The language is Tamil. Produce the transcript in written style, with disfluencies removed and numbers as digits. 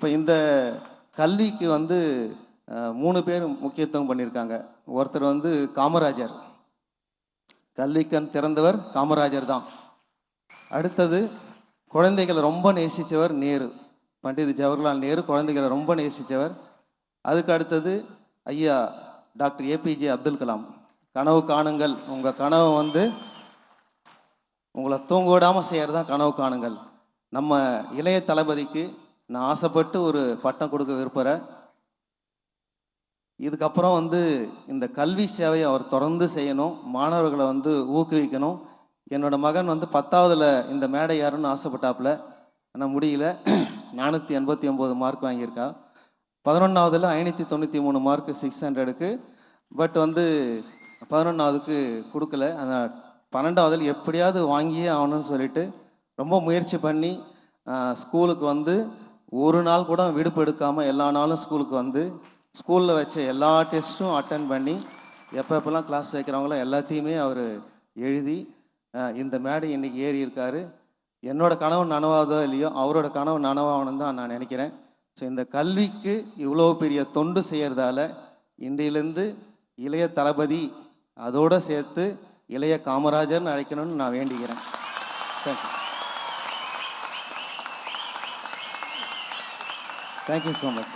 இப்போ இந்த கல்விக்கு வந்து 3 பேர் முக்கியத்துவம் பண்ணியிருக்காங்க. ஒருத்தர் வந்து காமராஜர், கல்விக்கண் திறந்தவர் காமராஜர் தான். அடுத்தது குழந்தைகளை ரொம்ப நேசித்தவர் நேரு, பண்டித் ஜவஹர்லால் நேரு குழந்தைகளை ரொம்ப நேசித்தவர். அதுக்கு அடுத்தது ஐயா டாக்டர் ஏபிஜே அப்துல் கலாம். கனவு காணுங்கள், உங்கள் கனவை வந்து உங்களை தூங்க விடாமல் செய்கிறது தான் கனவு காணுங்கள். நம்ம இளைய தளபதிக்கு நான் ஆசைப்பட்டு ஒரு பட்டம் கொடுக்க விரும்புகிறேன். இதுக்கப்புறம் வந்து இந்த கல்வி சேவையை அவர் தொடர்ந்து செய்யணும், மாணவர்களை வந்து ஊக்குவிக்கணும். என்னோட மகன் வந்து 10ஆவதுல இந்த மேடை யாருன்னு ஆசைப்பட்டாப்புல, ஆனால் முடியல. 489 மார்க் வாங்கியிருக்கா. 11ஆவதுல 593 மார்க்கு 600க்கு. பட் வந்து 11ஆவதுக்கு கொடுக்கல. ஆனால் 12ஆவதுல எப்படியாவது வாங்கியே ஆகணும்னு சொல்லிட்டு ரொம்ப முயற்சி பண்ணி ஸ்கூலுக்கு வந்து ஒரு நாள் கூட விடுப்பு எடுக்காமல் எல்லா நாளும் ஸ்கூலுக்கு வந்து ஸ்கூலில் வச்ச எல்லா டெஸ்ட்டும் அட்டன் பண்ணி எப்பப்பெல்லாம் கிளாஸ் வைக்கிறாங்களோ எல்லாத்தையுமே அவர் எழுதி இந்த மேடை இன்றைக்கி ஏறி இருக்கார். என்னோடய கனவு நனவாதோ இல்லையோ அவரோட கனவு நனவாகணும்னு தான் நான் நினைக்கிறேன். ஸோ இந்த கல்விக்கு இவ்வளோ பெரிய தொண்டு செய்கிறதால இன்றையிலேருந்து இளைய தளபதி அதோடு சேர்த்து இளைய காமராஜர்னு அழைக்கணும்னு நான் வேண்டிக்கிறேன். தேங்க்யூ. Thank you so much.